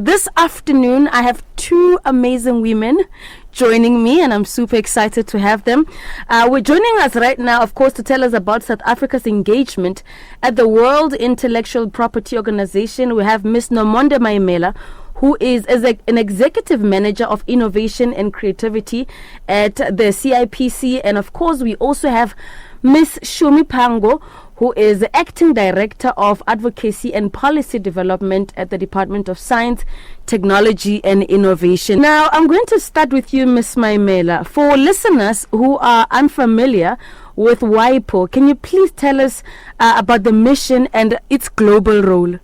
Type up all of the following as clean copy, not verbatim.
This afternoon, I have two amazing women joining me, and I'm super excited to have them. We're joining us right now, of course, to tell us about South Africa's engagement at the World Intellectual Property Organization. We have Miss Nomonde Maimela, who is an executive manager of innovation and creativity at the CIPC. And of course, we also have Miss Shumi Phango, who is the acting director of advocacy and policy development at the Depatment of Science, Technology and Innovation. Now, I'm going to start with you, Miss Maimela. For listeners who are unfamiliar with WIPO, can you please tell us about the mission and its global role?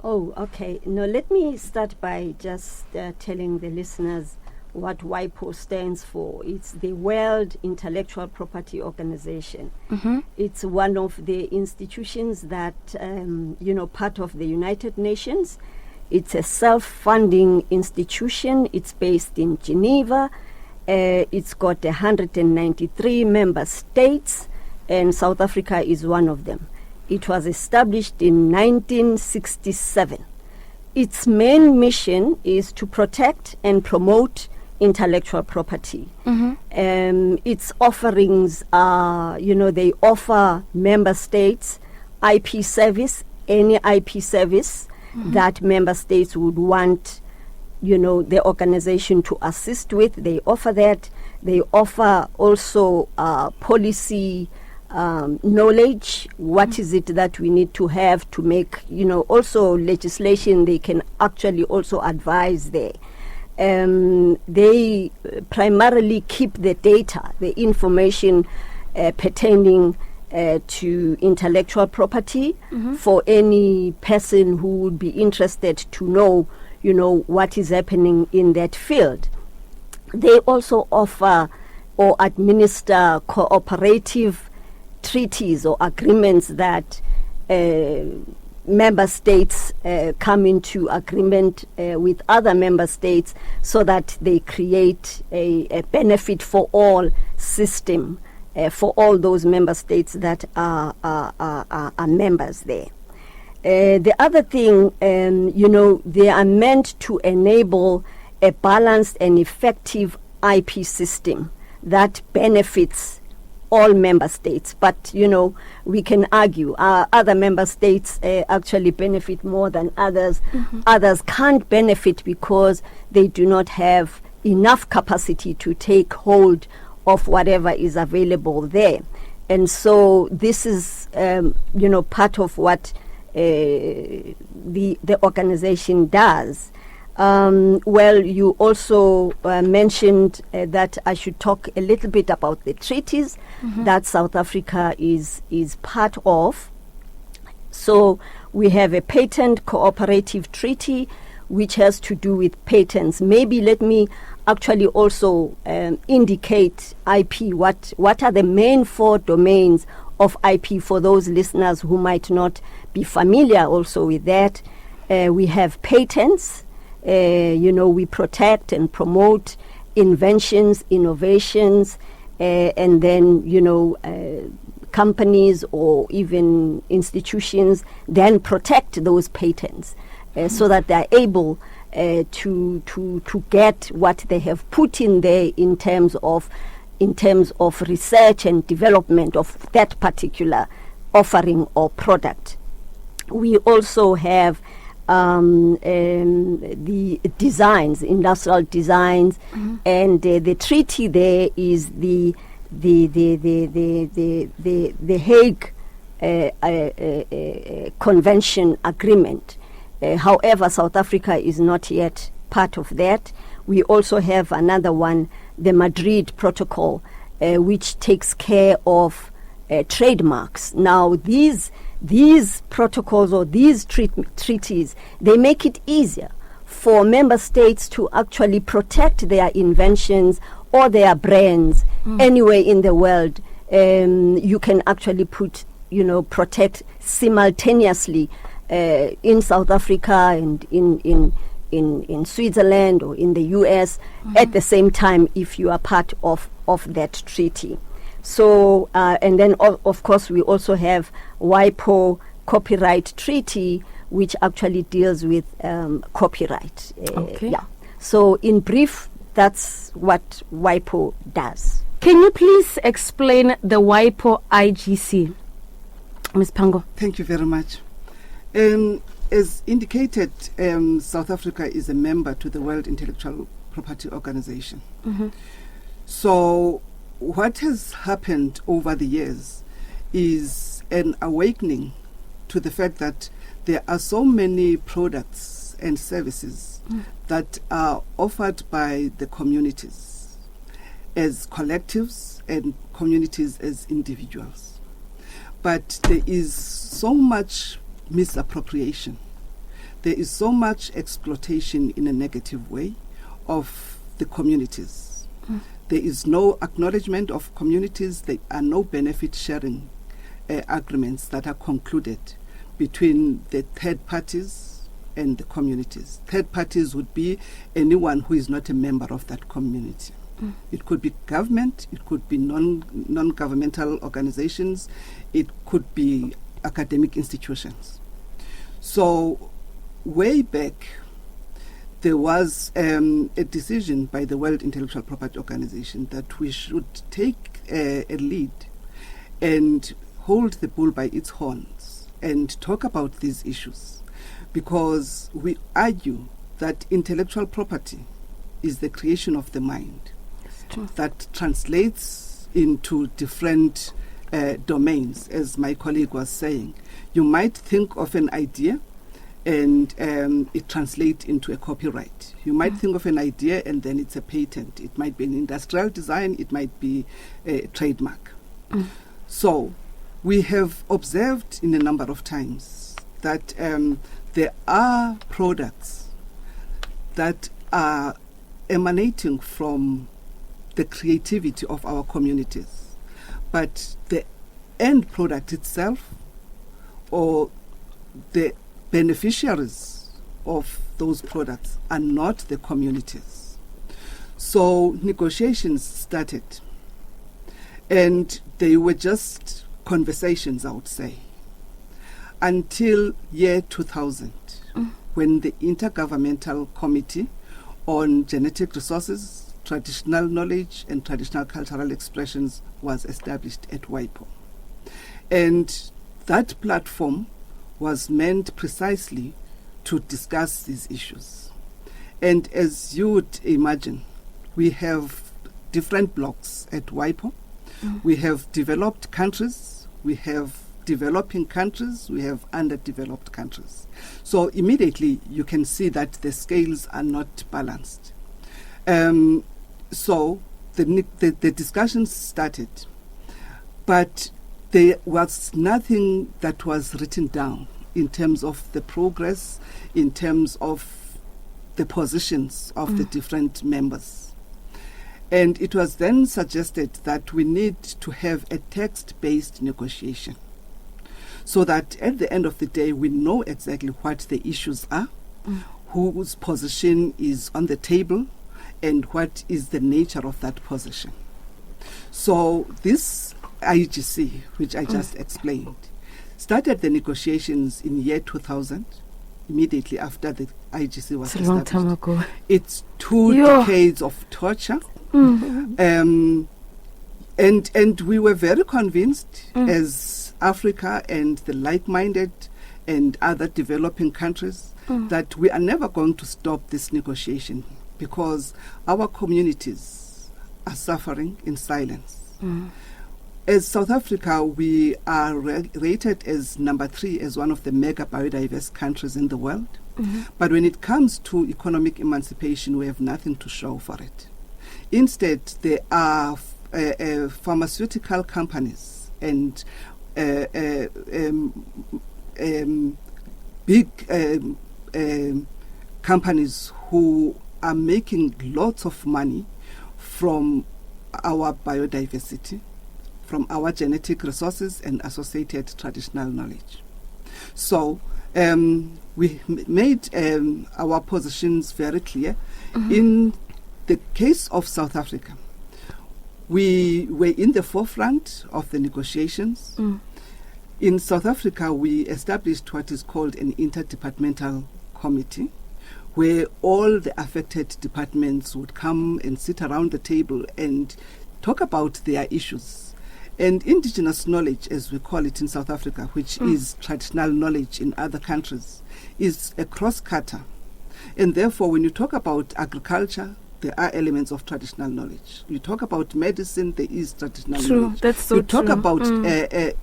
Oh, okay. No, let me start by just telling the listeners what WIPO stands for. It's the World Intellectual Property Organization. Mm-hmm. It's one of the institutions that, part of the United Nations. It's a self-funding institution. It's based in Geneva. It's got 193 member states, and South Africa is one of them. It was established in 1967. Its main mission is to protect and promote intellectual property. Mm-hmm. Its offerings are, they offer member states IP service, any IP service that member states would want, the organization to assist with. They offer that. They offer also policy knowledge. What is it that we need to have to make, also legislation. They can actually also advise there. They primarily keep the data, the information pertaining to intellectual property for any person who would be interested to know, what is happening in that field. They also offer or administer cooperative treaties or agreements that member states come into agreement with other member states so that they create a benefit for all system for all those member states that are members there. The other thing, they are meant to enable a balanced and effective IP system that benefits all member states. But, we can argue other member states actually benefit more than others. Mm-hmm. Others can't benefit because they do not have enough capacity to take hold of whatever is available there. And so this is, part of what the organization does. You also mentioned that I should talk a little bit about the treaties that South Africa is part of. So we have a patent cooperative treaty which has to do with patents. Maybe let me actually also indicate IP. What are the main 4 domains of IP for those listeners who might not be familiar also with that? We have patents. We protect and promote inventions, innovations, and then, companies or even institutions then protect those patents so that they're able to get what they have put in there in terms of research and development of that particular offering or product. We also have the designs, industrial designs, and the treaty there is the Hague Convention Agreement. However, South Africa is not yet part of that. We also have another one, the Madrid Protocol, which takes care of trademarks. Now, these protocols or these treaties, they make it easier for member states to actually protect their inventions or their brands anywhere in the world. You can actually protect simultaneously in South Africa and in Switzerland or in the US at the same time if you are part of that treaty. So, and then of course we also have WIPO Copyright Treaty, which actually deals with copyright. Okay. Yeah. So in brief, that's what WIPO does. Can you please explain the WIPO IGC, Ms. Phango? Thank you very much. As indicated, South Africa is a member to the World Intellectual Property Organization. Mm-hmm. So what has happened over the years is an awakening to the fact that there are so many products and services that are offered by the communities as collectives and communities as individuals. But there is so much misappropriation. There is so much exploitation in a negative way of the communities. There is no acknowledgement of communities. There are no benefit sharing agreements that are concluded between the third parties and the communities. Third parties would be anyone who is not a member of that community. It could be government, it could be non-governmental organizations, it could be academic institutions. So way back, there was a decision by the World Intellectual Property Organization that we should take a lead and hold the bull by its horns and talk about these issues, because we argue that intellectual property is the creation of the mind that translates into different domains, as my colleague was saying. You might think of an idea and it translates into a copyright. You might think of an idea and then it's a patent. It might be an industrial design, it might be a trademark. So we have observed in a number of times that there are products that are emanating from the creativity of our communities, but the end product itself or the beneficiaries of those products are not the communities. So negotiations started, and they were just conversations, I would say, until year 2000, when the Intergovernmental Committee on Genetic Resources, Traditional Knowledge and Traditional Cultural Expressions was established at WIPO. And that platform was meant precisely to discuss these issues. And as you would imagine, we have different blocks at WIPO. We have developed countries, we have developing countries, we have underdeveloped countries. So immediately you can see that the scales are not balanced. So the discussions started, but there was nothing that was written down in terms of the progress, in terms of the positions of the different members. And it was then suggested that we need to have a text-based negotiation, so that at the end of the day we know exactly what the issues are, whose position is on the table, and what is the nature of that position. So this IGC, which I just explained, started the negotiations in year 2000, immediately after the IGC was established. It's a long time ago. It's 2 decades of torture. And we were very convinced as Africa and the like-minded and other developing countries that we are never going to stop this negotiation, because our communities are suffering in silence. As South Africa, we are rated as number 3 as one of the mega biodiverse countries in the world. But when it comes to economic emancipation, we have nothing to show for it. Instead, there are pharmaceutical companies and big companies who are making lots of money from our biodiversity, from our genetic resources and associated traditional knowledge. So we made our positions very clear. In the case of South Africa, we were in the forefront of the negotiations. In South Africa, we established what is called an interdepartmental committee, where all the affected departments would come and sit around the table and talk about their issues. And indigenous knowledge, as we call it in South Africa, which is traditional knowledge in other countries, is a cross-cutter. And therefore, when you talk about agriculture, there are elements of traditional knowledge. You talk about medicine, there is traditional knowledge. That's so you talk true. about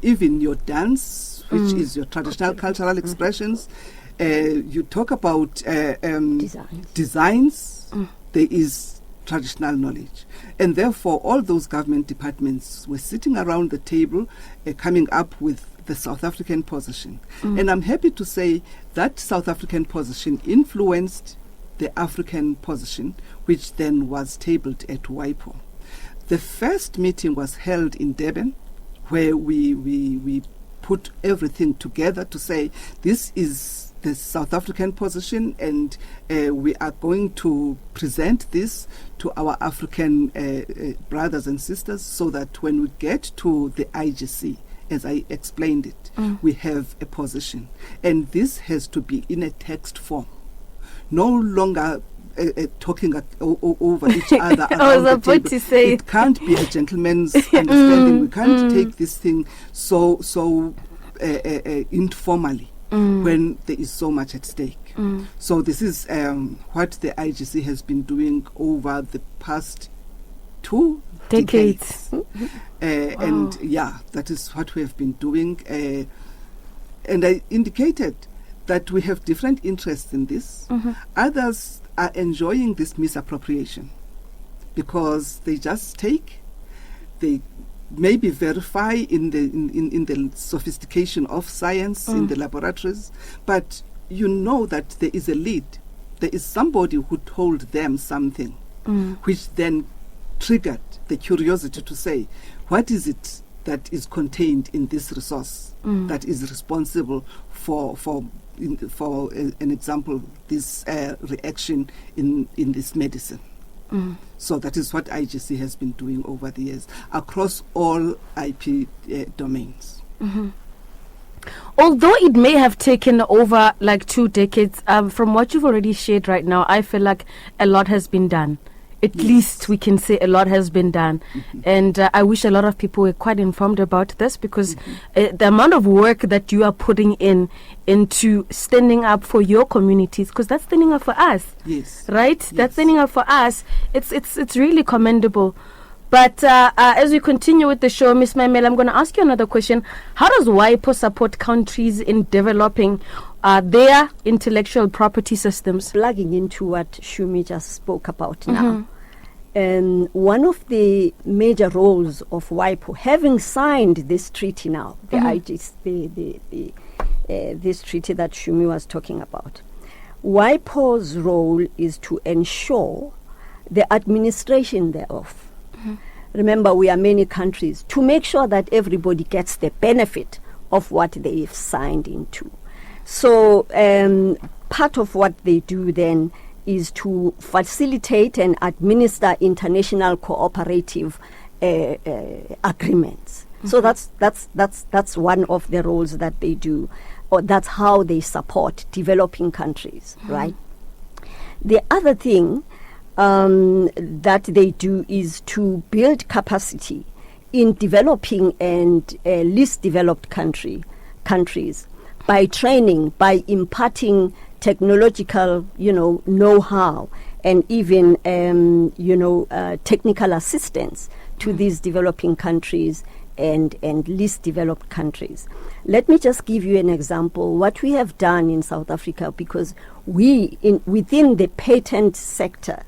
even your dance, which is your traditional cultural expressions. You talk about designs. There is traditional knowledge. And therefore, all those government departments were sitting around the table, coming up with the South African position. And I'm happy to say that South African position influenced the African position, which then was tabled at WIPO. The first meeting was held in Durban, where we put everything together to say this is the South African position, and we are going to present this to our African brothers and sisters, so that when we get to the IGC, as I explained it, we have a position. And this has to be in a text form. No longer talking over each other around the table. To say. It can't be a gentleman's understanding. We can't take this thing so informally when there is so much at stake. So this is what the IGC has been doing over the past 2 decades. And yeah, that is what we have been doing. And I indicated that we have different interests in this. Others are enjoying this misappropriation because they just take, they maybe verify in the sophistication of science in the laboratories, but you know that there is a lead. There is somebody who told them something, which then triggered the curiosity to say, what is it that is contained in this resource that is responsible for an example, this reaction in this medicine. So that is what IGC has been doing over the years across all IP domains. Although it may have taken over like 2 decades, from what you've already shared right now, I feel like a lot has been done. At least we can say a lot has been done. And I wish a lot of people were quite informed about this, because the amount of work that you are putting into standing up for your communities, because that's standing up for us. Yes. Right? Yes. That's standing up for us. It's really commendable. But as we continue with the show, Ms. Maimela, I'm going to ask you another question. How does WIPO support countries in developing their intellectual property systems? Plugging into what Shumi just spoke about now. And one of the major roles of WIPO, having signed this treaty now, the IGC, this treaty that Shumi was talking about, WIPO's role is to ensure the administration thereof. Remember, we are many countries, to make sure that everybody gets the benefit of what they've signed into. So part of what they do then is to facilitate and administer international cooperative agreements. So that's one of the roles that they do, or that's how they support developing countries, right? The other thing that they do is to build capacity in developing and least developed countries by training, by imparting technological, know-how, and even, technical assistance to these developing countries and least developed countries. Let me just give you an example. What we have done in South Africa, because within the patent sector,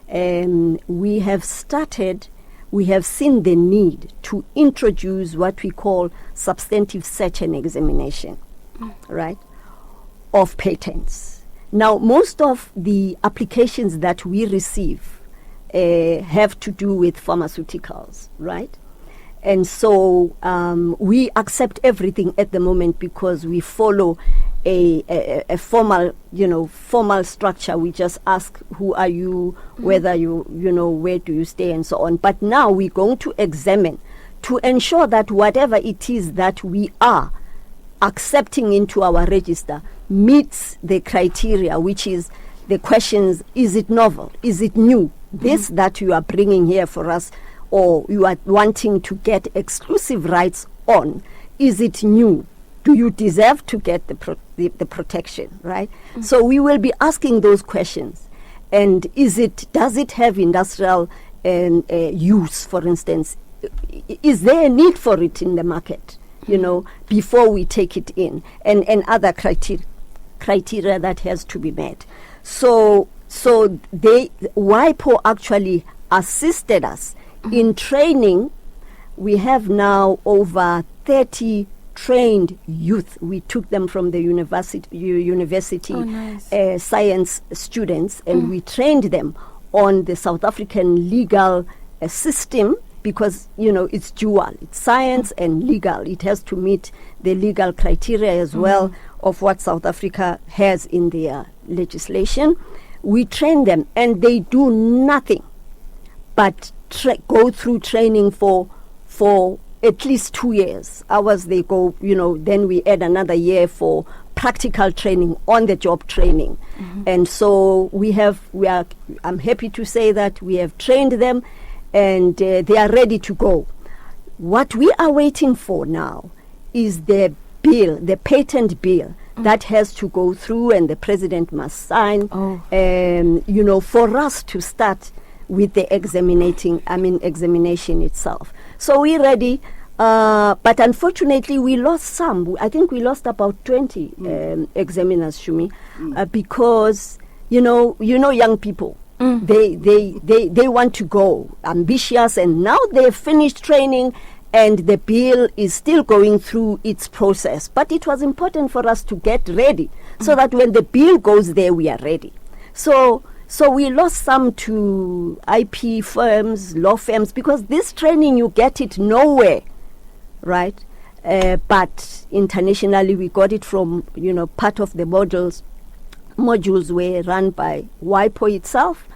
we have seen the need to introduce what we call substantive search and examination, right, of patents. Now, most of the applications that we receive have to do with pharmaceuticals, right? And so we accept everything at the moment because we follow a formal structure. We just ask, who are you, whether where do you stay, and so on. But now we're going to examine to ensure that whatever it is that we are accepting into our register meets the criteria, which is the questions: is it novel? Is it new? This that you are bringing here for us, or you are wanting to get exclusive rights on, is it new? Do you deserve to get the protection, right? So we will be asking those questions. And does it have industrial use, for instance? Is there a need for it in the market, before we take it in, and other criteria that has to be met. So WIPO actually assisted us in training. We have now over 30 trained youth. We took them from the university nice. Science students, and we trained them on the South African legal system, because it's dual, it's science and legal. It has to meet the legal criteria as well of what South Africa has in their legislation. We train them, and they do nothing but go through training for at least 2 years. Ours, they go, then we add another year for practical training, on the job training. And so I'm happy to say that we have trained them, and they are ready to go. What we are waiting for now is the bill, the patent bill, that has to go through, and the president must sign, for us to start with the examination itself. So we're ready, but unfortunately we lost some. I think we lost about 20 examiners, Shumi, because young people. They want to go, ambitious, and now they've finished training, and the bill is still going through its process. But it was important for us to get ready, so that when the bill goes there, we are ready. So we lost some to IP firms, law firms, because this training, you get it nowhere, right? But internationally, we got it from, part of the modules were run by WIPO itself.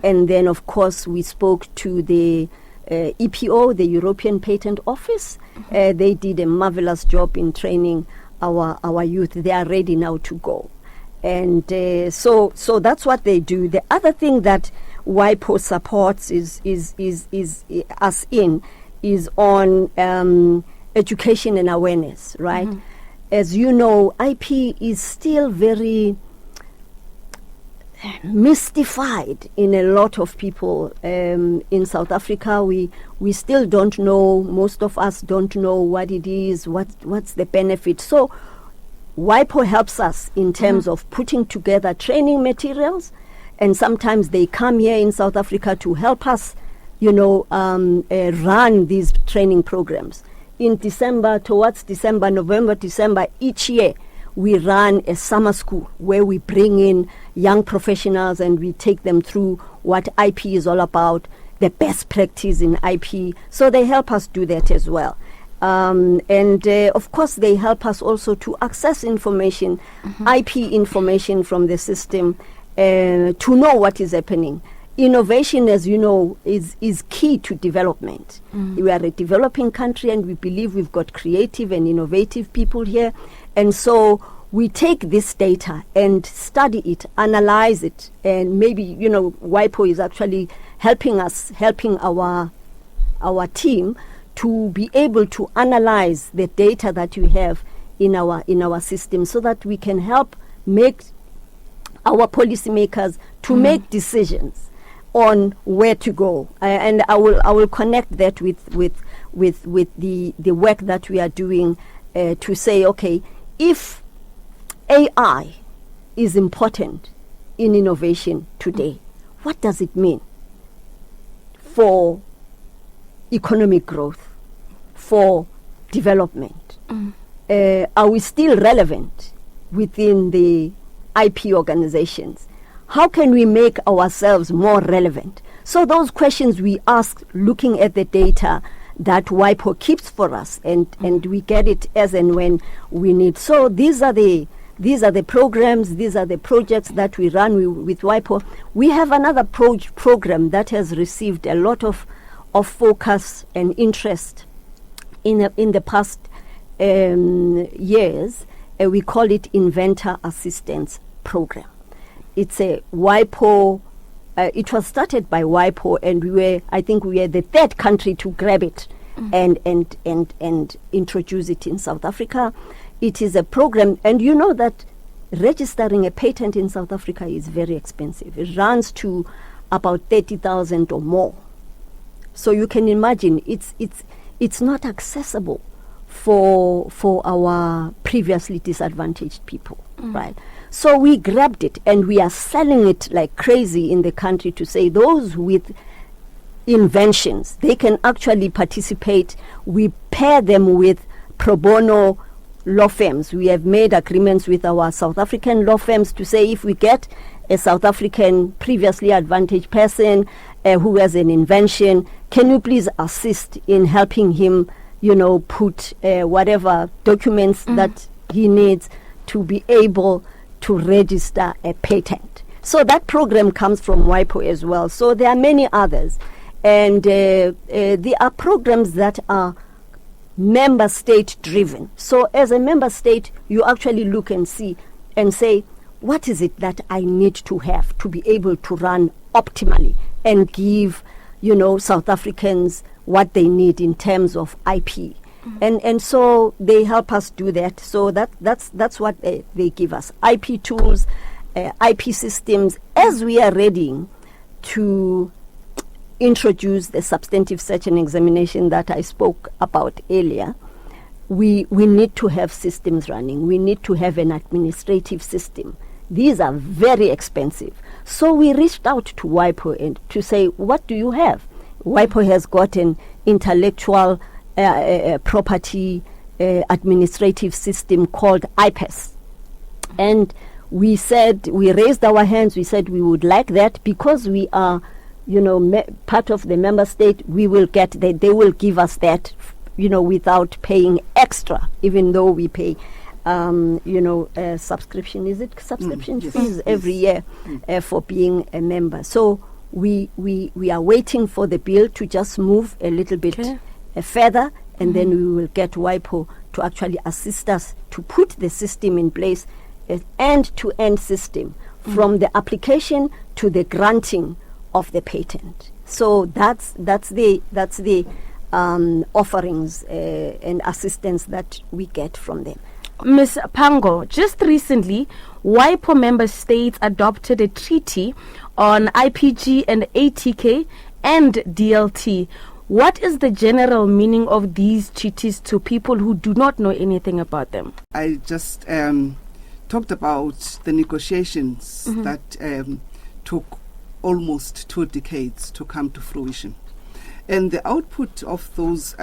And then, of course, we spoke to the EPO, the European Patent Office. They did a marvelous job in training our youth. They are ready now to go. And so that's what they do. The other thing that WIPO supports is us in is on education and awareness, right? As you know, IP is still very mystified in a lot of people in South Africa. We still don't know. Most of us don't know what it is. What's the benefit? So WIPO helps us in terms of putting together training materials, and sometimes they come here in South Africa to help us, run these training programs. In December, November, December, each year, we run a summer school where we bring in young professionals and we take them through what IP is all about, the best practice in IP. So they help us do that as well. And of course, they help us also to access information, IP information from the system, to know what is happening. Innovation, as you know, is key to development. We are a developing country, and we believe we've got creative and innovative people here. And so we take this data and study it, analyze it, and maybe, WIPO is actually helping our team to be able to analyze the data that we have in our system, so that we can help make our policymakers to make decisions on where to go. And I will connect that with the work that we are doing to say, okay, if AI is important in innovation today, what does it mean for economic growth, for development? Are we still relevant within the IP organizations? How can we make ourselves more relevant? So those questions we ask, looking at the data that WIPO keeps for us, and we get it as and when we need. So these are the programs, these are the projects that we run with WIPO. We have another program that has received a lot of focus and interest in the past years, we call it Inventor Assistance Program. It's a WIPO. It was started by WIPO, and I think we were the third country to grab it and introduce it in South Africa. It is a program, and you know that registering a patent in South Africa is very expensive. It runs to about 30,000 or more. So you can imagine it's not accessible for our previously disadvantaged people, right? So we grabbed it, and we are selling it like crazy in the country to say those with inventions, they can actually participate. We pair them with pro bono law firms. We have made agreements with our South African law firms to say if we get a South African previously advantaged person who has an invention, can you please assist in helping him, put whatever documents that he needs to be able to register a patent. So that program comes from WIPO as well. So there are many others. And there are programs that are member state driven. So as a member state, you actually look and see and say, what is it that I need to have to be able to run optimally and give, South Africans what they need in terms of IP. And so they help us do that. So that's what they give us. IP tools, IP systems. As we are ready to introduce the substantive search and examination that I spoke about earlier, we need to have systems running. We need to have an administrative system. These are very expensive. So we reached out to WIPO and to say, what do you have? WIPO has got an intellectual property administrative system called IPES. And we raised our hands, we said we would like that because we are, part of the member state, we will get that, they will give us that, without paying extra, even though we pay, subscription, is it subscription fees every year for being a member. So we are waiting for the bill to just move a little bit further, and then we will get WIPO to actually assist us to put the system in place, an end-to-end system from the application to the granting of the patent. So that's the offerings and assistance that we get from them. Ms. Phango, just recently, WIPO member states adopted a treaty on IPG and ATK and DLT. What is the general meaning of these treaties to people who do not know anything about them? I just talked about the negotiations that took almost 2 decades to come to fruition. And the output of those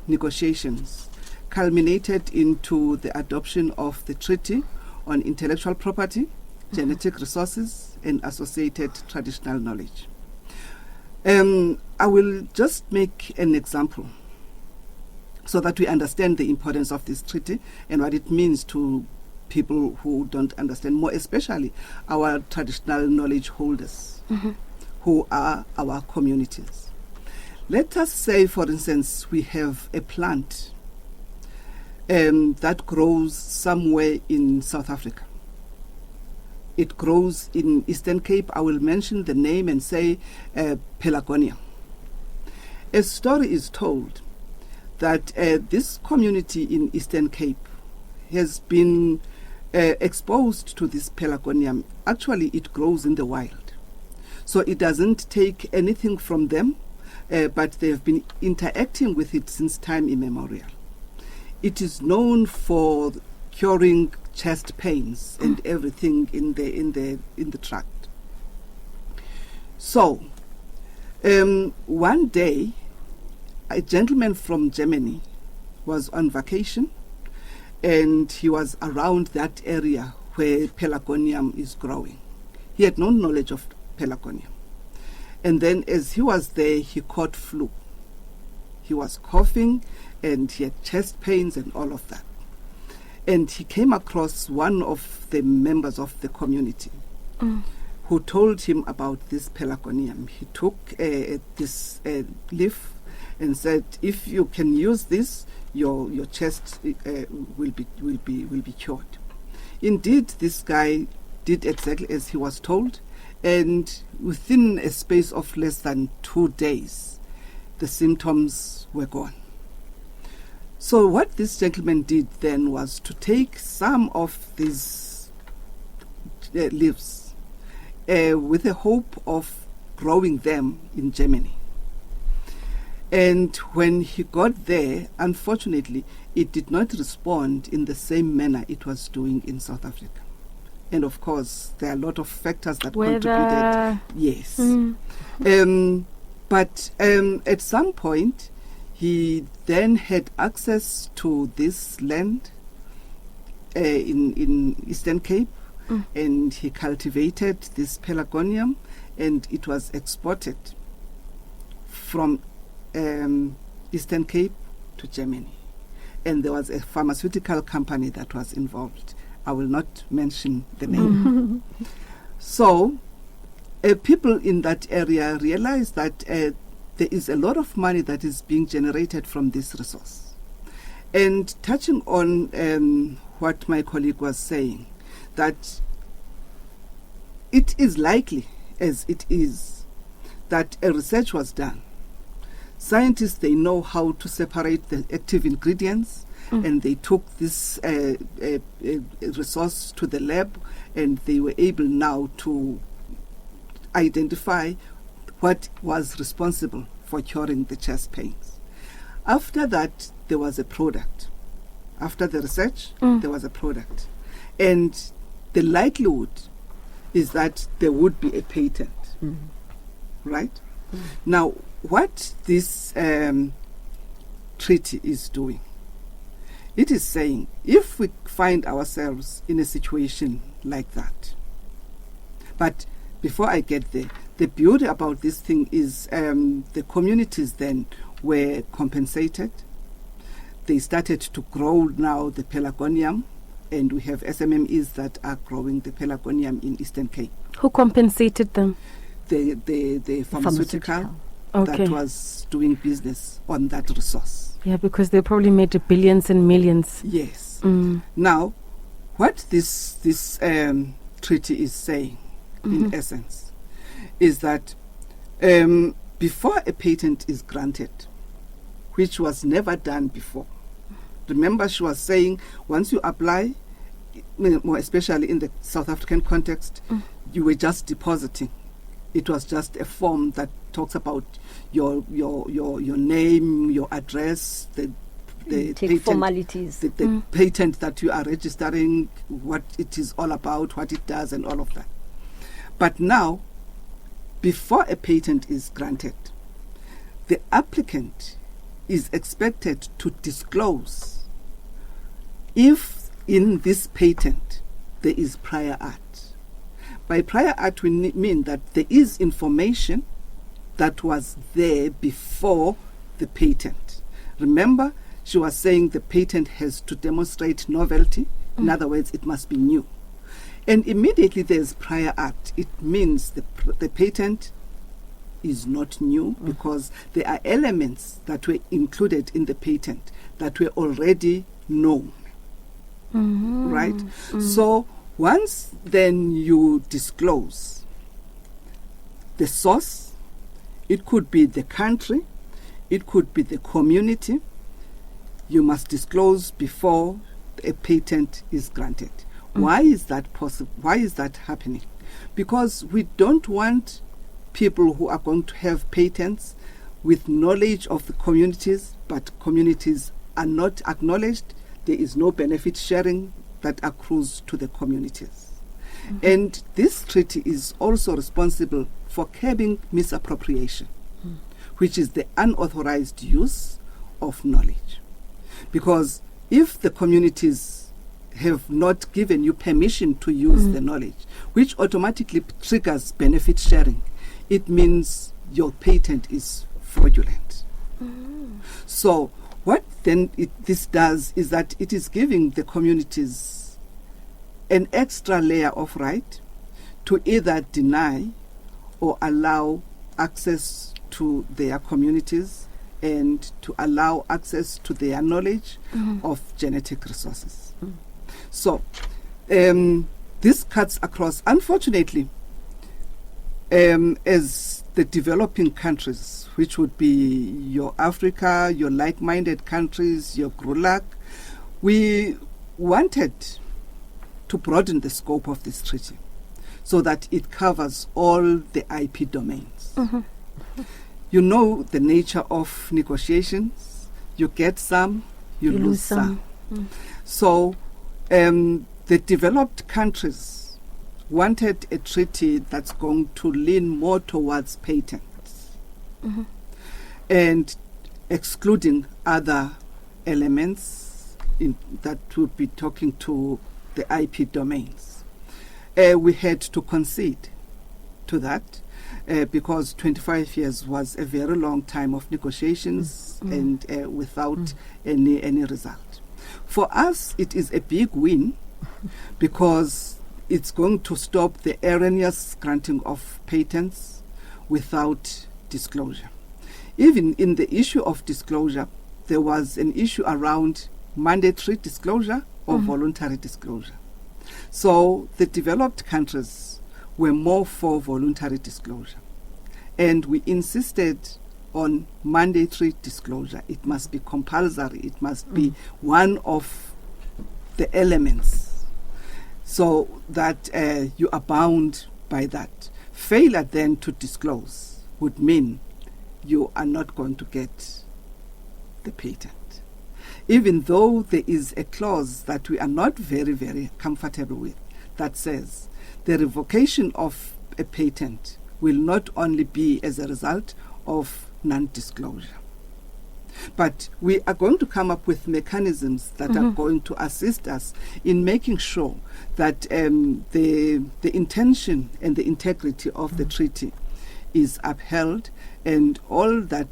negotiations culminated into the adoption of the Treaty on Intellectual Property, Genetic Resources, and Associated Traditional Knowledge. I will just make an example so that we understand the importance of this treaty and what it means to people who don't understand, more especially our traditional knowledge holders, who are our communities. Let us say, for instance, we have a plant that grows somewhere in South Africa. It grows in Eastern Cape. I will mention the name and say Pelagonia. A story is told that this community in Eastern Cape has been exposed to this Pelagonium. Actually, it grows in the wild. So it doesn't take anything from them, but they've been interacting with it since time immemorial. It is known for curing chest pains and everything in the tract. So one day, a gentleman from Germany was on vacation, and he was around that area where Pelagonium is growing. He had no knowledge of Pelagonium. And then as he was there, he caught flu. He was coughing and he had chest pains and all of that. And he came across one of the members of the community who told him about this Pelagonium. He took this leaf and said, if you can use this, your chest will be cured. Indeed, this guy did exactly as he was told, and within a space of less than 2 days, the symptoms were gone. So what this gentleman did then was to take some of these leaves with the hope of growing them in Germany. And when he got there, unfortunately, it did not respond in the same manner it was doing in South Africa. And of course, there are a lot of factors that contributed. Yes. But at some point, he then had access to this land in Eastern Cape, and he cultivated this pelargonium, and it was exported from Eastern Cape to Germany. And there was a pharmaceutical company that was involved. I will not mention the name. So people in that area realized that there is a lot of money that is being generated from this resource. And touching on what my colleague was saying, that it is likely, as it is, that a research was done. Scientists, they know how to separate the active ingredients, and they took this resource to the lab, and they were able now to identify what was responsible for curing the chest pains. After that, there was a product. After the research, there was a product. And the likelihood is that there would be a patent, right? Now, what this treaty is doing, it is saying, if we find ourselves in a situation like that, but before I get there, the beauty about this thing is the communities then were compensated. They started to grow now the pelargonium, and we have SMMEs that are growing the pelargonium in Eastern Cape. Who compensated them? The pharmaceutical that was doing business on that resource. Yeah, because they probably made billions and millions. Yes. Now, what this treaty is saying, in essence, is that before a patent is granted, which was never done before, remember she was saying once you apply, more especially in the South African context, you were just depositing. It was just a form that talks about your name, your address, the patent, formalities, the patent that you are registering, what it is all about, what it does, and all of that. But now, before a patent is granted, the applicant is expected to disclose if in this patent there is prior art. By prior art, we mean that there is information that was there before the patent. Remember, she was saying the patent has to demonstrate novelty. In other words, it must be new. And immediately there's prior art. It means the patent is not new because there are elements that were included in the patent that were already known. Right? So once then you disclose the source, it could be the country, it could be the community, you must disclose before a patent is granted. Why is that possible? Why is that happening? Because we don't want people who are going to have patents with knowledge of the communities, but communities are not acknowledged. There is no benefit sharing that accrues to the communities. And this treaty is also responsible for curbing misappropriation, which is the unauthorized use of knowledge. Because if the communities have not given you permission to use the knowledge, which automatically triggers benefit sharing, it means your patent is fraudulent. So what then this does is that it is giving the communities an extra layer of right to either deny or allow access to their communities and to allow access to their knowledge of genetic resources. So this cuts across, unfortunately, as the developing countries, which would be your Africa, your like-minded countries, your GRULAC, we wanted to broaden the scope of this treaty so that it covers all the IP domains. You know the nature of negotiations. You get some, you lose some. So the developed countries wanted a treaty that's going to lean more towards patents and excluding other elements that would be talking to the IP domains. We had to concede to that because 25 years was a very long time of negotiations and without any result. For us, it is a big win because it's going to stop the erroneous granting of patents without disclosure. Even in the issue of disclosure, there was an issue around mandatory disclosure or voluntary disclosure. So the developed countries were more for voluntary disclosure. And we insisted on mandatory disclosure. It must be compulsory. It must be one of the elements so that you are bound by that. Failure then to disclose would mean you are not going to get the patent. Even though there is a clause that we are not very, very comfortable with that says the revocation of a patent will not only be as a result of non-disclosure. But we are going to come up with mechanisms that are going to assist us in making sure that the intention and the integrity of the treaty is upheld, and all that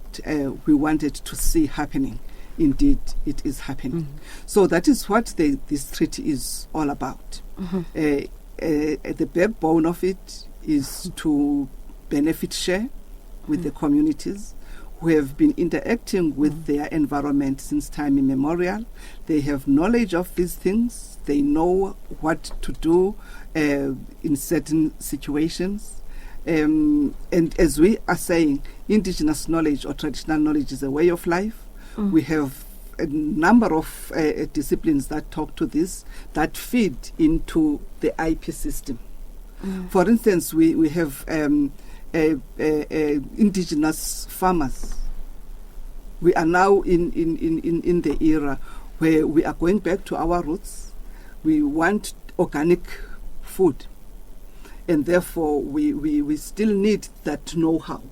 we wanted to see happening, indeed, it is happening. So that is what this treaty is all about. The backbone of it is to benefit share with the communities who have been interacting with their environment since time immemorial. They have knowledge of these things. They know what to do in certain situations. And as we are saying, indigenous knowledge or traditional knowledge is a way of life. We have a number of disciplines that talk to this, that feed into the IP system. For instance, we have indigenous farmers. We are now in the era where we are going back to our roots. We want organic food, and therefore we still need that know-how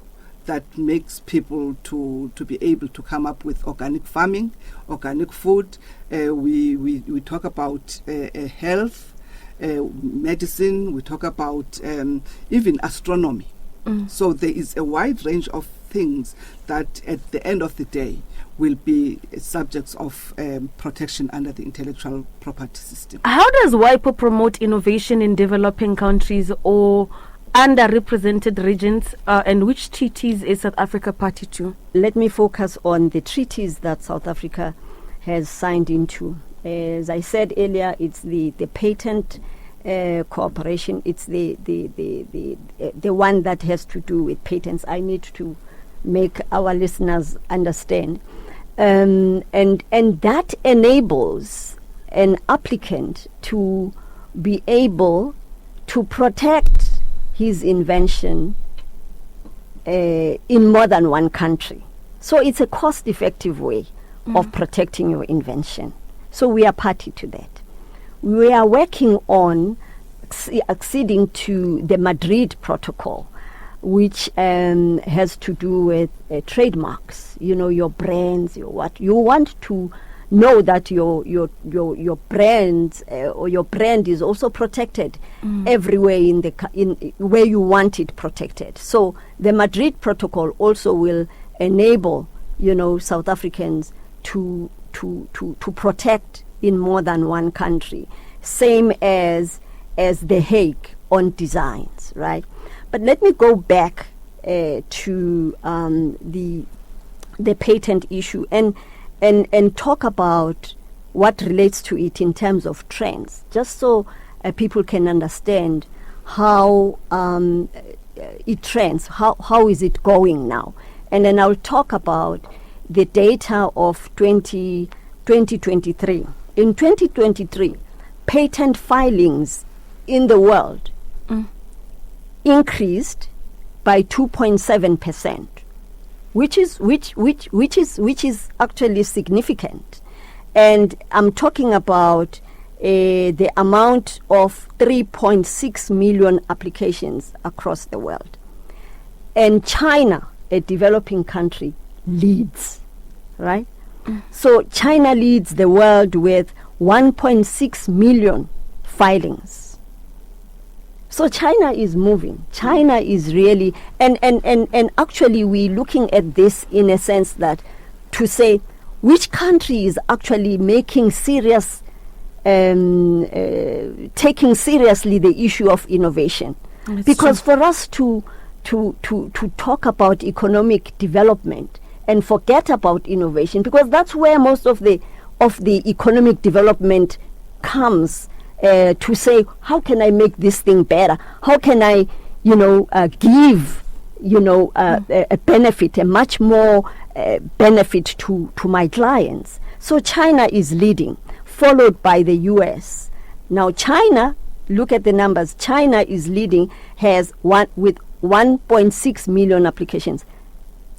that makes people to be able to come up with organic farming, organic food. We talk about health, medicine. We talk about even astronomy. So there is a wide range of things that at the end of the day will be subjects of protection under the intellectual property system. How does WIPO promote innovation in developing countries or underrepresented regions, and which treaties is South Africa party to? Let me focus on the treaties that South Africa has signed into. As I said earlier, it's the patent cooperation. It's the one that has to do with patents. I need to make our listeners understand, and that enables an applicant to be able to protect his invention in more than one country. So it's a cost-effective way of protecting your invention. So we are party to that. We are working on acceding to the Madrid Protocol, which has to do with trademarks. You know, your brands, your what you want to know that your brand or your brand is also protected everywhere in where you want it protected. So the Madrid Protocol also will enable South Africans to protect in more than one country, same as The Hague on designs, right? But let me go back to the the patent issue and talk about what relates to it in terms of trends, just so people can understand how it trends, how is it going now. And then I'll talk about the data of 2023. In 2023, patent filings in the world increased by 2.7%, which is actually significant. And I'm talking about the amount of 3.6 million applications across the world. And China, a developing country, leads, right? So China leads the world with 1.6 million filings. So China is moving. China is really, and actually we're looking at this in a sense that to say which country is actually making serious, taking seriously the issue of innovation. That's because true. for us to talk about economic development and forget about innovation, because that's where most of the economic development comes, to say, how can I make this thing better? How can I, give, a benefit, a much more benefit to my clients? So China is leading, followed by the US. Now China, look at the numbers. China is leading, has with 1.6 million applications.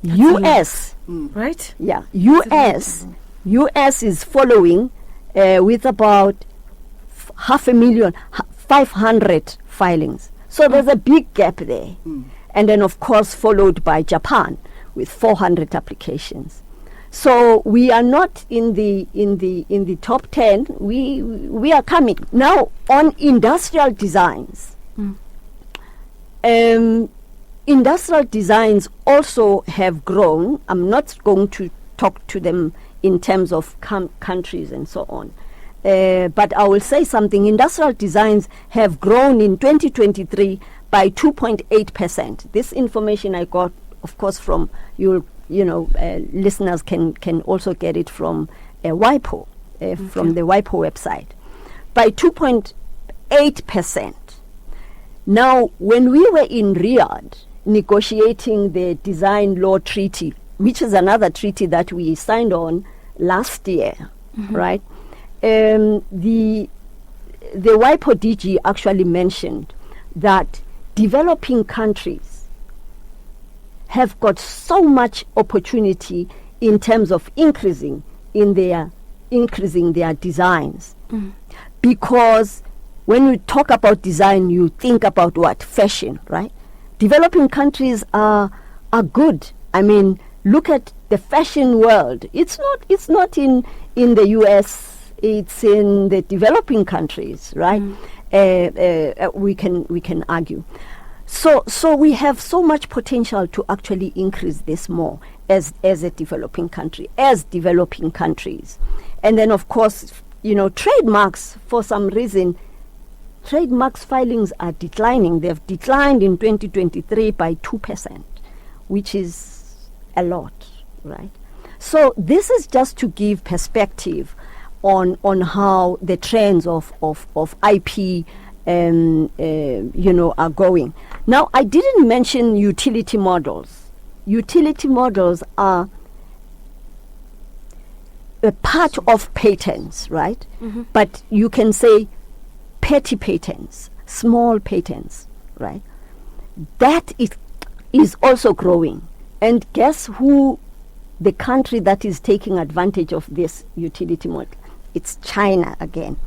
US, Right? yeah, US is following with about 500,000 filings. So there's a big gap there. And then of course followed by Japan with 400 applications. So we are not in the top 10. We are coming now on industrial designs. Industrial designs also have grown. I'm not going to talk to them in terms of countries and so on. But I will say something. Industrial designs have grown in 2023 by 2.8%. This information I got, of course, from listeners can also get it from WIPO, from the WIPO website, by 2.8%. Now, when we were in Riyadh negotiating the Design Law Treaty, which is another treaty that we signed on last year, right? The WIPO DG actually mentioned that developing countries have got so much opportunity in terms of increasing their designs. Because when you talk about design, you think about what? Fashion, right? Developing countries are good. I mean, look at the fashion world. It's not in the US. It's in the developing countries, right? We can argue. So we have so much potential to actually increase this more as a developing country, as developing countries. And then of course, trademarks, for some reason, trademarks filings are declining. They've declined in 2023 by 2%, which is a lot, right? So this is just to give perspective on how the trends of IP are going. Now, I didn't mention utility models. Utility models are a part of patents, right? But you can say petty patents, small patents, right? That is also growing. And guess who the country that is taking advantage of this utility model? It's China again.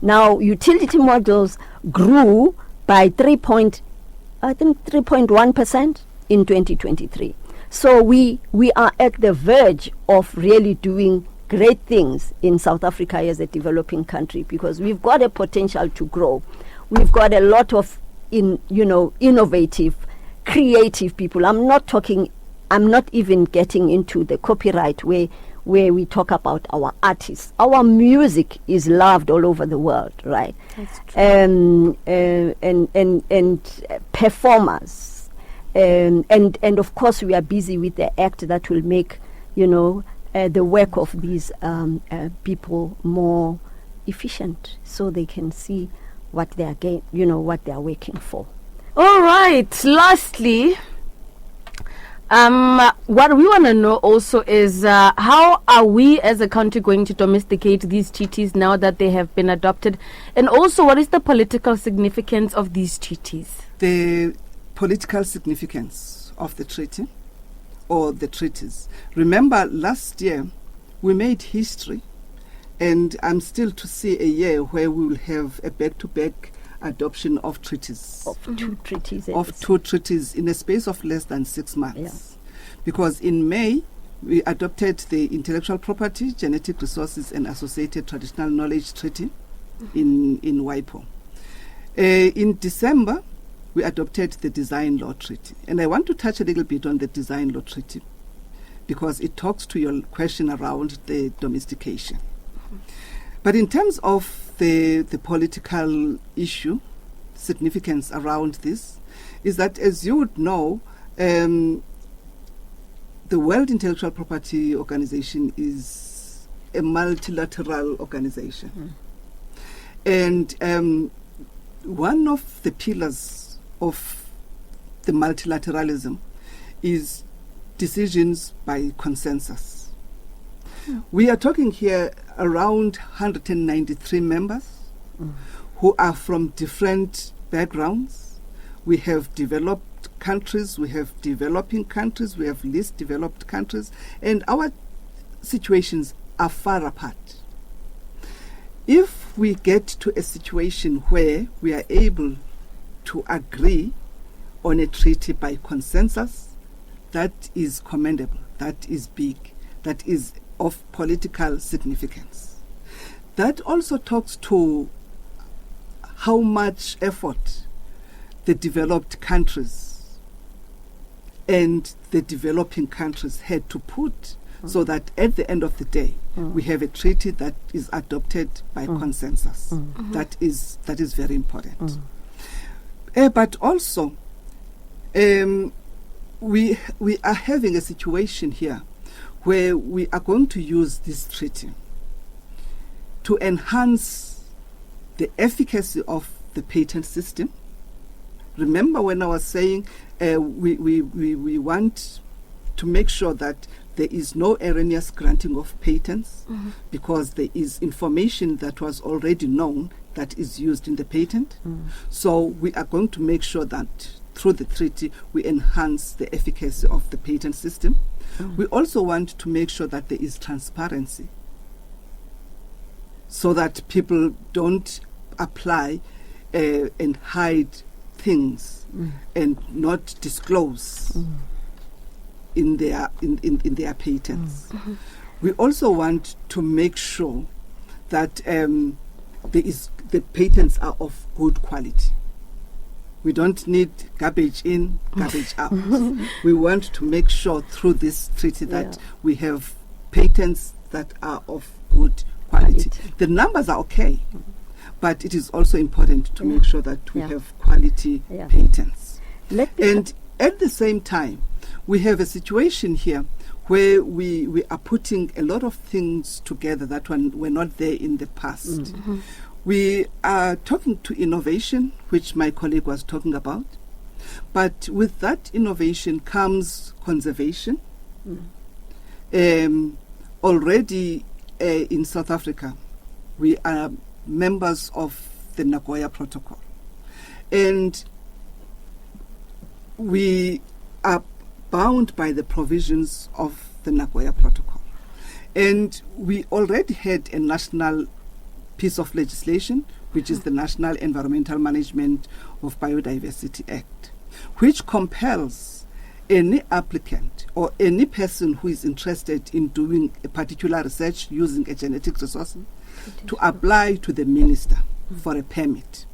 Now, utility models grew by 3.1% in 2023. So we are at the verge of really doing great things in South Africa as a developing country, because we've got a potential to grow. We've got a lot of innovative, creative people. I'm not even getting into the copyright where we talk about our artists. Our music is loved all over the world, right? That's true. And performers. And of course we are busy with the act that will make the work of these people more efficient, so they can see what they are what they are working for. All right. Lastly, what we want to know also is how are we as a country going to domesticate these treaties now that they have been adopted, and also what is the political significance of these treaties? The political significance of the treaty or the treaties. Remember, last year we made history, and I'm still to see a year where we will have a back-to-back adoption of treaties. Of two treaties. Of two treaties in a space of less than 6 months. Yeah. Because in May, we adopted the Intellectual Property, Genetic Resources and Associated Traditional Knowledge Treaty in WIPO. In December, we adopted the Design Law Treaty. And I want to touch a little bit on the Design Law Treaty because it talks to your question around the domestication. But in terms of the political issue, significance around this, is that, as you would know, the World Intellectual Property Organization is a multilateral organization. And one of the pillars of the multilateralism is decisions by consensus. We are talking here around 193 members who are from different backgrounds. We have developed countries, we have developing countries, we have least developed countries, and our situations are far apart. If we get to a situation where we are able to agree on a treaty by consensus, that is commendable, that is big, that is of political significance. That also talks to how much effort the developed countries and the developing countries had to put so that at the end of the day we have a treaty that is adopted by consensus. That is very important. But also we are having a situation here where we are going to use this treaty to enhance the efficacy of the patent system. Remember when I was saying we want to make sure that there is no erroneous granting of patents because there is information that was already known that is used in the patent. So we are going to make sure that through the treaty we enhance the efficacy of the patent system. We also want to make sure that there is transparency so that people don't apply and hide things and not disclose in their patents. We also want to make sure that the patents are of good quality. We don't need garbage in, garbage out. We want to make sure through this treaty that we have patents that are of good quality. The numbers are okay, but it is also important to make sure that we have quality patents. And at the same time, we have a situation here where we are putting a lot of things together that were not there in the past. We are talking to innovation, which my colleague was talking about. But with that innovation comes conservation. Already in South Africa, we are members of the Nagoya Protocol. And we are bound by the provisions of the Nagoya Protocol. And we already had a national piece of legislation, which is the National Environmental Management of Biodiversity Act, which compels any applicant or any person who is interested in doing a particular research using a genetic resource to apply to the minister for a permit.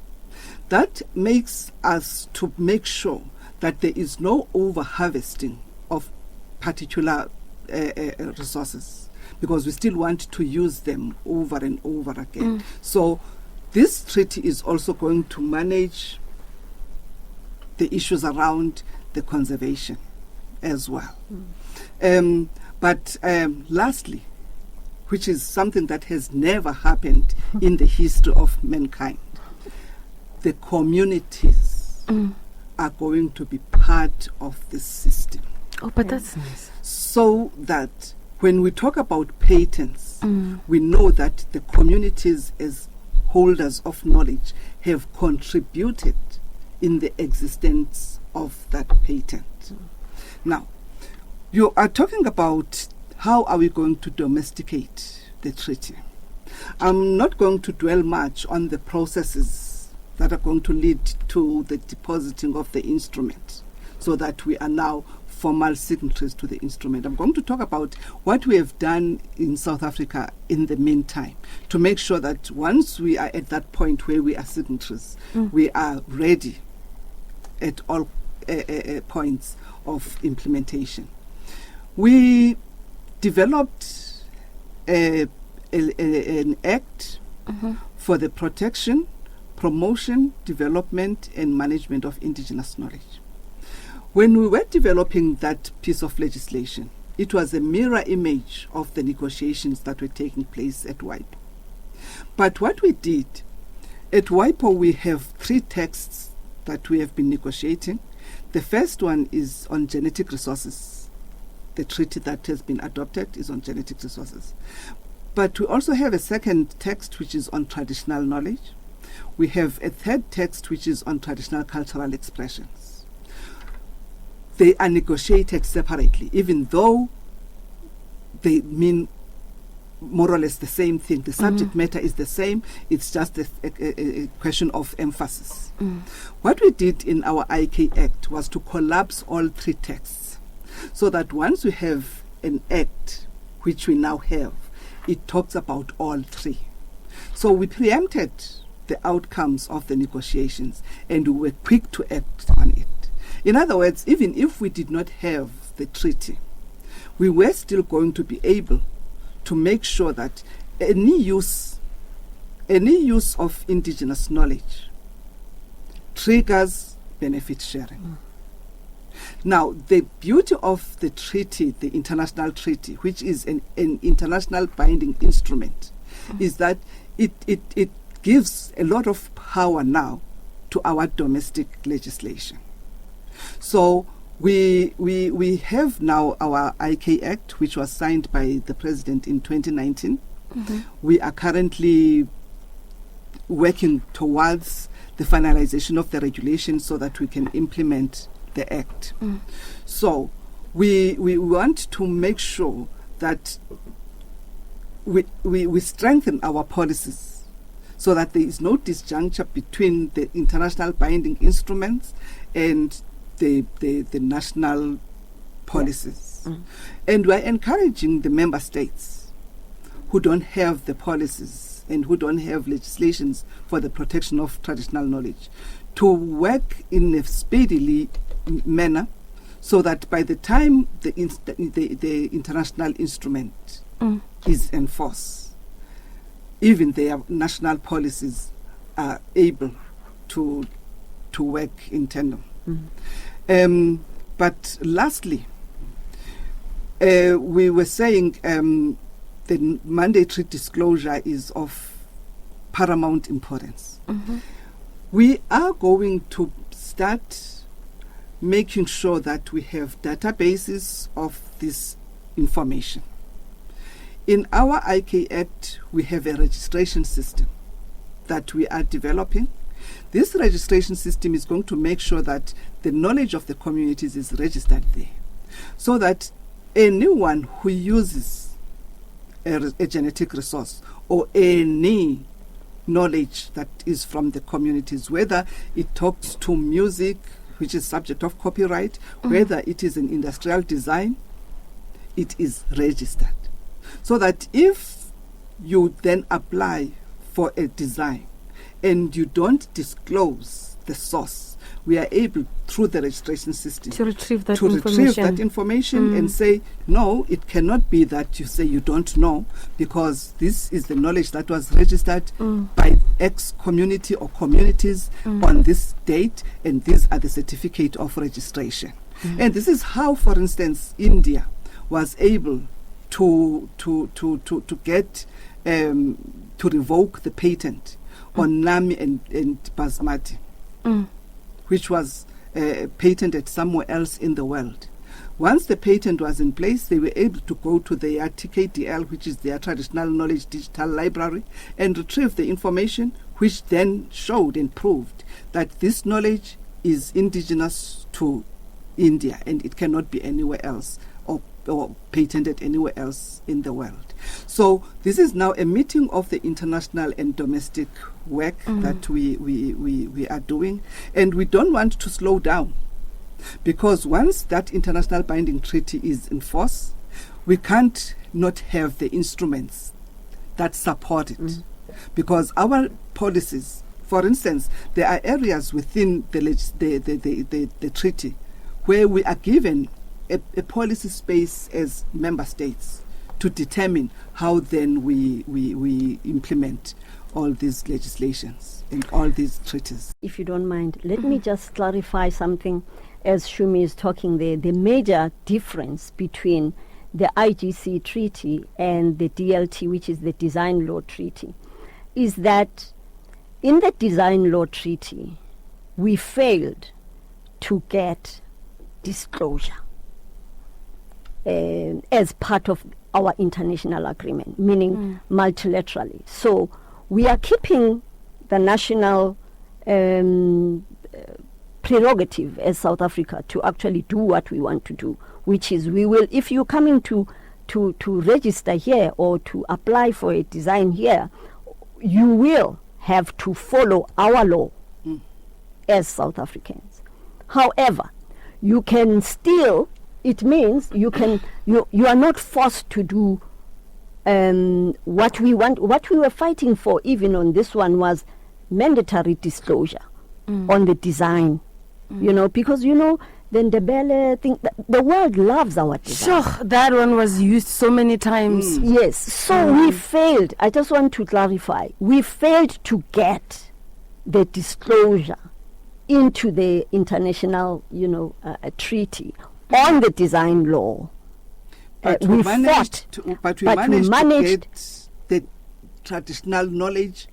That makes us to make sure that there is no over-harvesting of particular resources, because we still want to use them over and over again. So this treaty is also going to manage the issues around the conservation as well. But lastly, which is something that has never happened in the history of mankind, the communities are going to be part of this system. Oh, but that's nice. So that when we talk about patents, we know that the communities as holders of knowledge have contributed in the existence of that patent. Now, you are talking about how are we going to domesticate the treaty. I'm not going to dwell much on the processes that are going to lead to the depositing of the instrument so that we are now formal signatories to the instrument. I'm going to talk about what we have done in South Africa in the meantime to make sure that once we are at that point where we are signatories, we are ready at all points of implementation. We developed an act for the protection, promotion, development, and management of indigenous knowledge. When we were developing that piece of legislation, it was a mirror image of the negotiations that were taking place at WIPO. But what we did, at WIPO we have 3 texts that we have been negotiating. The first one is on genetic resources. The treaty that has been adopted is on genetic resources. But we also have a second text which is on traditional knowledge. We have a third text which is on traditional cultural expressions. They are negotiated separately, even though they mean more or less the same thing. The subject matter is the same. It's just a question of emphasis. What we did in our IK Act was to collapse all 3 texts so that once we have an act, which we now have, it talks about all 3. So we preempted the outcomes of the negotiations and we were quick to act on it. In other words, even if we did not have the treaty, we were still going to be able to make sure that any use of indigenous knowledge triggers benefit sharing. Now, the beauty of the treaty, the international treaty, which is an international binding instrument, is that it gives a lot of power now to our domestic legislation. So we have now our IK Act, which was signed by the President in 2019. We are currently working towards the finalization of the regulations so that we can implement the Act. So we want to make sure that we strengthen our policies so that there is no disjuncture between the international binding instruments and the national policies. And we're encouraging the member states who don't have the policies and who don't have legislations for the protection of traditional knowledge to work in a speedily manner so that by the time the international instrument is enforced, even their national policies are able to work in tandem. But lastly, we were saying the mandatory disclosure is of paramount importance. We are going to start making sure that we have databases of this information. In our IK Act, we have a registration system that we are developing. This registration system is going to make sure that the knowledge of the communities is registered there, so that anyone who uses a genetic resource or any knowledge that is from the communities, whether it talks to music, which is subject of copyright, whether it is an industrial design, it is registered. So that if you then apply for a design and you don't disclose the source, we are able, through the registration system, to retrieve that information and say, no, it cannot be that you say you don't know, because this is the knowledge that was registered by X community or communities on this date, and these are the certificate of registration. And this is how, for instance, India was able to get to revoke the patent on Nami and Basmati, which was patented somewhere else in the world. Once the patent was in place, they were able to go to their TKDL, which is their Traditional Knowledge Digital Library, and retrieve the information, which then showed and proved that this knowledge is indigenous to India and it cannot be anywhere else or patented anywhere else in the world. So this is now a meeting of the international and domestic work that we are doing, and we don't want to slow down, because once that international binding treaty is in force, we can't not have the instruments that support it. Because our policies, for instance, there are areas within the treaty where we are given a policy space as member states to determine how then we implement all these legislations and all these treaties. If you don't mind, let me just clarify something as Shumi is talking there. The major difference between the IGC treaty and the DLT, which is the Design Law Treaty, is that in the Design Law Treaty, we failed to get disclosure as part of our international agreement, meaning multilaterally. So we are keeping the national prerogative as South Africa to actually do what we want to do, which is we will, if you're coming to register here or to apply for a design here, you will have to follow our law as South Africans. However, you can still, it means you are not forced to do what we want. What we were fighting for even on this one was mandatory disclosure on the design, because the Ndebele thing, the world loves our design. Sure, that one was used so many times. Yes, so we failed. I just want to clarify. We failed to get the disclosure into the international, treaty on the design law. But we managed to get the traditional knowledge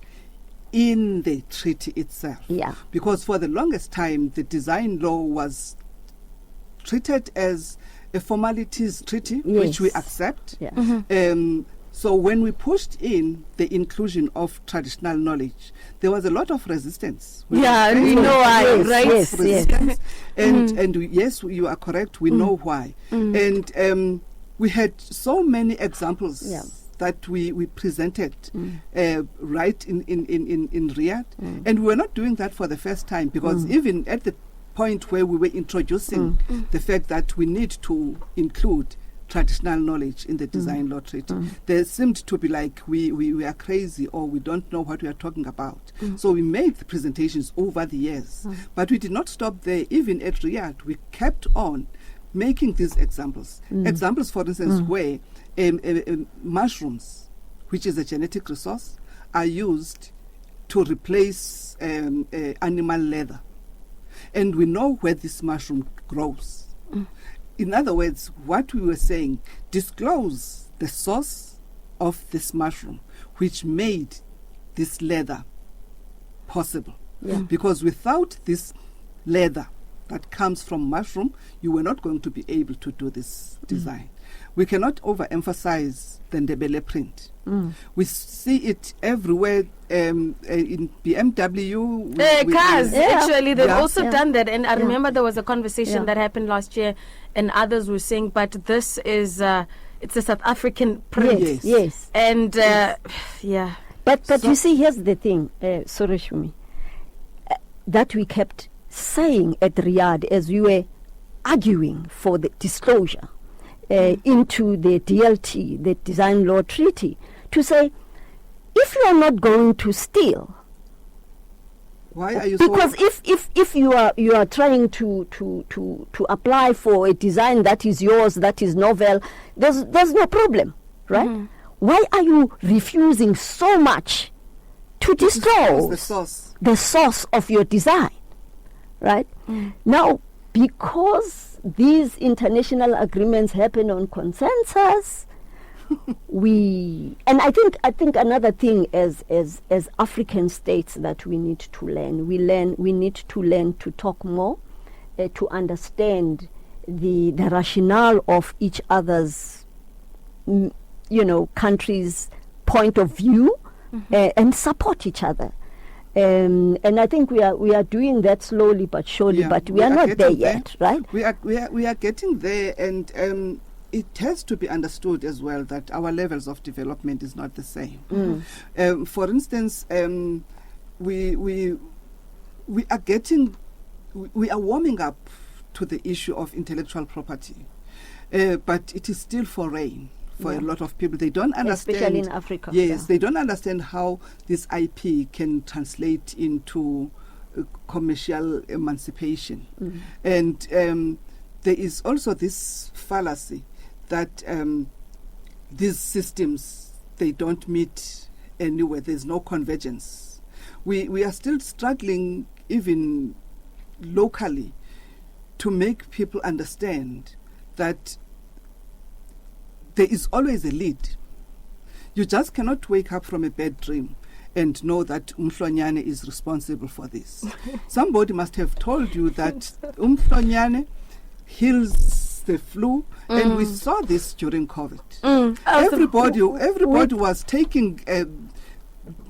in the treaty itself. Yeah. Because for the longest time, the design law was treated as a formalities treaty, which we accept. Yeah. So when we pushed in the inclusion of traditional knowledge, there was a lot of resistance. We know why, right? Yes. Resistance. And yes, you are correct. We know why. And we had so many examples that we presented right in Riyadh. And we were not doing that for the first time, because even at the point where we were introducing the fact that we need to include traditional knowledge in the design law treaty, there seemed to be like we are crazy or we don't know what we are talking about. So we made the presentations over the years, but we did not stop there. Even at Riyadh, we kept on making these examples. Examples, for instance, where mushrooms, which is a genetic resource, are used to replace animal leather. And we know where this mushroom grows. In other words, what we were saying, disclose the source of this mushroom, which made this leather possible. Because without this leather that comes from mushroom, you were not going to be able to do this design. We cannot overemphasize the Ndebele print. We see it everywhere in BMW. Cars, actually, they've also done that. And I remember there was a conversation that happened last year, and others were saying, but this is, it's a South African print. Yes. And, But so you see, here's the thing, sorry, Shumi, that we kept saying at Riyadh as we were arguing for the disclosure into the DLT, the Design Law Treaty, to say, if you are not going to steal, why are you because if you are trying to apply for a design that is yours, that is novel, there's no problem, right? Why are you refusing so much to disclose the source of your design, right? Now, because these international agreements happen on consensus. And I think another thing as African states that we need to learn, we need to learn to talk more, to understand the rationale of each other's countries' point of view, and support each other. And I think we are doing that slowly but surely, but we are not there yet, right? We are getting there, and it has to be understood as well that our levels of development is not the same. For instance, we are warming up to the issue of intellectual property, but it is still foreign for a lot of people. They don't understand, especially in Africa. Yes, they don't understand how this IP can translate into commercial emancipation. And there is also this fallacy that these systems, they don't meet anywhere. There's no convergence. We are still struggling, even locally, to make people understand that there is always a lead. You just cannot wake up from a bad dream and know that Umhlonyane is responsible for this. Somebody must have told you that Umhlonyane heals the flu, and we saw this during COVID. Everybody was taking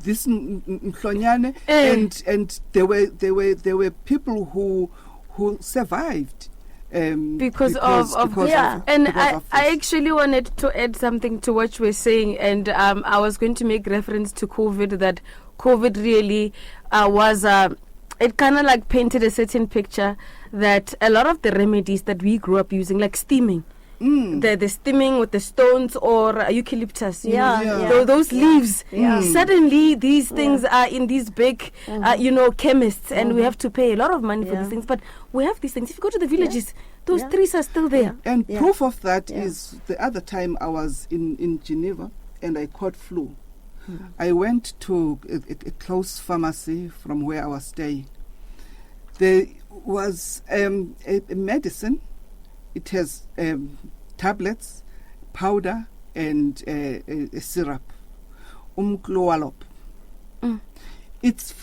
this Umhlonyane, and there were people who survived. Because of I actually wanted to add something to what you were saying, and I was going to make reference to COVID, that COVID really was it kind of like painted a certain picture that a lot of the remedies that we grew up using, like steaming, the steaming with the stones or eucalyptus, those leaves. Suddenly, these things are in these big, chemists, and we have to pay a lot of money for these things. But we have these things. If you go to the villages, those trees are still there. And proof of that is the other time I was in Geneva and I caught flu. I went to a close pharmacy from where I was staying. There was a medicine. It has tablets, powder, and a syrup. Umkloalop. It's